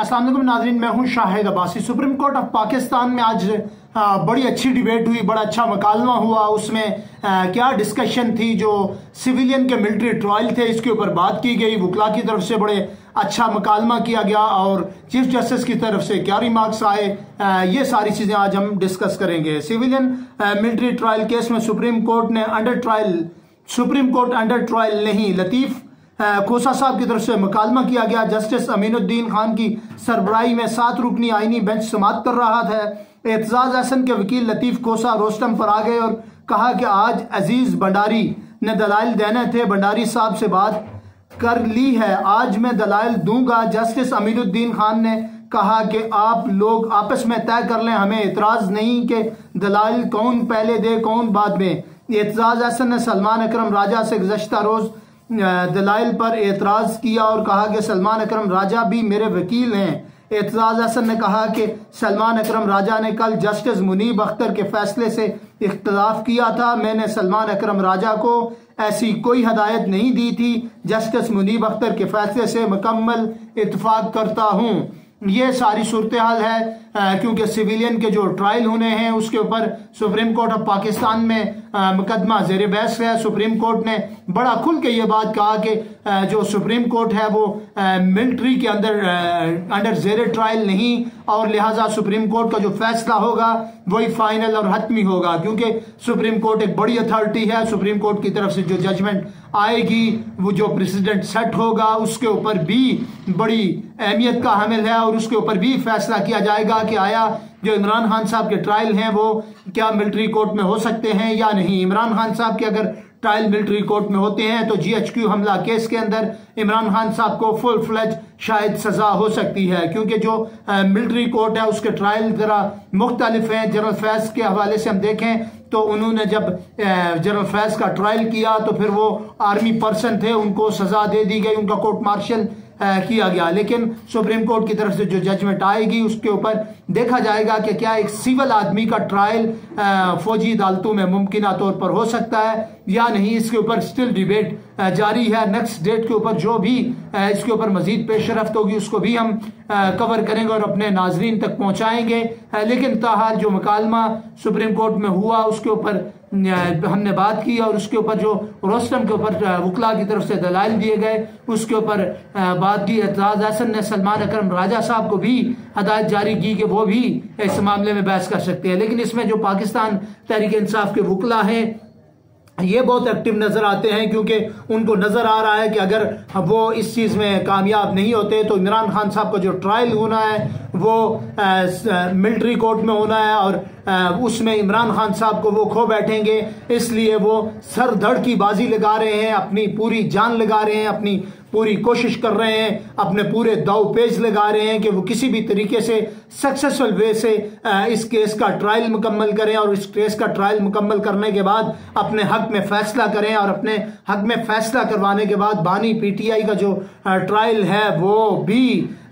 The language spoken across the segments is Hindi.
अस्सलाम वालेकुम नाज़रीन, मैं हूं Shahid Abbasi. Supreme court of Pakistan में आज बड़ी अच्छी डिबेट हुई, बड़ा अच्छा मुकालमा हुआ। उसमें क्या डिस्कशन थी, जो सिविलियन के मिलिट्री ट्रायल थे इसके ऊपर बात की गई। वकला की तरफ से बड़े अच्छा मुकालमा किया गया और चीफ जस्टिस की तरफ से क्या रिमार्क्स आए, ये सारी चीजें आज हम डिस्कस करेंगे। सिविलियन मिलिट्री ट्रायल केस में सुप्रीम कोर्ट अंडर ट्रायल नहीं, लतीफ खोसा साहब की तरफ से मुकालमा किया गया। जस्टिस अमीनुद्दीन खान की सरबराही में 7 रुकनी आईनी बेंच समाअत कर रहा था। एतजाज हसन के वकील लतीफ खोसा रोस्टम पर आ गए और कहा कि आज अजीज भंडारी ने दलाइल देने थे, भंडारी साहब से बात कर ली है, आज मैं दलाइल दूंगा। जस्टिस अमीनुद्दीन खान ने कहा कि आप लोग आपस में तय कर लें, हमें एतराज नहीं कि दलाइल कौन पहले दे कौन बाद में। एतजाज हसन ने सलमान अकरम राजा से गुज़श्ता रोज दलाइल पर एतराज किया और कहा कि सलमान अकरम राजा भी मेरे वकील हैं। एतजाज हसन ने कहा कि सलमान अकरम राजा ने कल जस्टिस मुनीब अख्तर के फैसले से इख्तलाफ किया था, मैंने सलमान अकरम राजा को ऐसी कोई हदायत नहीं दी थी। जस्टिस मुनीब अख्तर के फैसले से मुकम्मल इत्तेफाक करता हूँ। ये सारी सूरत हाल है क्योंकि सिविलियन के जो ट्रायल होने हैं उसके ऊपर सुप्रीम कोर्ट ऑफ पाकिस्तान में मुकदमा ज़ेर बहस है। सुप्रीम कोर्ट ने बड़ा खुल के ये बात कहा कि जो सुप्रीम कोर्ट है वो मिलिट्री के अंडर ज़ेर ट्रायल नहीं, और लिहाजा सुप्रीम कोर्ट का जो फैसला होगा वही फाइनल और हतमी होगा, क्योंकि सुप्रीम कोर्ट एक बड़ी अथॉरिटी है। सुप्रीम कोर्ट की तरफ से जो जजमेंट आएगी, वो जो प्रेसिडेंट सेट होगा उसके ऊपर भी बड़ी अहमियत का हामिल है और उसके ऊपर भी फैसला किया जाएगा कि आया जो इमरान खान साहब के ट्रायल हैं वो क्या मिलिट्री कोर्ट में हो सकते हैं या नहीं। इमरान खान साहब के अगर ट्रायल मिलिट्री कोर्ट में होते हैं तो GHQ हमला केस के अंदर इमरान खान साहब को फुल फ्लेज शायद सजा हो सकती है, क्योंकि जो मिलिट्री कोर्ट है उसके ट्रायल जरा मुख्तलिफ हैं। जनरल फैज के हवाले से हम देखें तो उन्होंने जब जनरल फैज का ट्रायल किया तो फिर वो आर्मी पर्सन थे, उनको सजा दे दी गई, उनका कोर्ट मार्शल किया गया। लेकिन सुप्रीम कोर्ट की तरफ से जो जजमेंट आएगी उसके ऊपर देखा जाएगा कि क्या एक सिविल आदमी का ट्रायल फौजी अदालतों में मुमकिन तौर पर हो सकता है या नहीं। इसके ऊपर स्टिल डिबेट जारी है। नेक्स्ट डेट के ऊपर जो भी इसके ऊपर मजीद पेशरफ्त होगी उसको भी हम कवर करेंगे और अपने नाजरीन तक पहुंचाएंगे। लेकिन ताहाल जो मुकालमा सुप्रीम कोर्ट में हुआ उसके ऊपर हमने बात की और उसके ऊपर जो रोस्टम के ऊपर वकला की तरफ से दलाइल दिए गए उसके ऊपर बात की। एतजाज हसन ने सलमान अकरम राजा साहब को भी हदायत जारी की कि वो भी इस मामले में बहस कर सकते हैं। लेकिन इसमें जो पाकिस्तान तहरीक इंसाफ के वकला हैं ये बहुत एक्टिव नजर आते हैं, क्योंकि उनको नजर आ रहा है कि अगर वो इस चीज में कामयाब नहीं होते तो इमरान खान साहब का जो ट्रायल होना है वो मिलिट्री कोर्ट में होना है और उसमें इमरान खान साहब को वो खो बैठेंगे। इसलिए वो सर धड़ की बाजी लगा रहे हैं, अपनी पूरी जान लगा रहे हैं, अपनी पूरी कोशिश कर रहे हैं, अपने पूरे दाव पेज लगा रहे हैं कि वो किसी भी तरीके से सक्सेसफुल वे से इस केस का ट्रायल मुकम्मल करें और इस केस का ट्रायल मुकम्मल करने के बाद अपने हक में फैसला करें और अपने हक में फैसला करवाने के बाद बानी PTI का जो ट्रायल है वो भी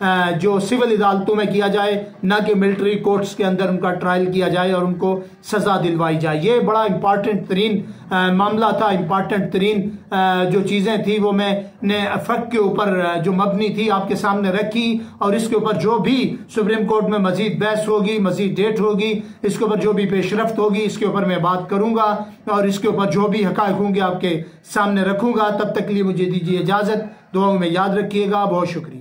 जो सिविल अदालतों में किया जाए, ना कि मिलिट्री कोर्ट्स के अंदर उनका ट्रायल किया जाए और उनको सजा दिलवाई जाए। ये बड़ा इंपॉर्टेंट तरीन मामला था, इंपॉर्टेंट तरीन जो चीजें थी वो मैंने फैक्ट के ऊपर जो मबनी थी आपके सामने रखी और इसके ऊपर जो भी सुप्रीम कोर्ट में मजीद बहस होगी, मजीद डेट होगी, इसके ऊपर जो भी पेशरफ्त होगी इसके ऊपर मैं बात करूंगा और इसके ऊपर जो भी हकायक होंगे आपके सामने रखूंगा। तब तक के लिए मुझे दीजिए इजाजत, दुआओं में याद रखिएगा। बहुत शुक्रिया।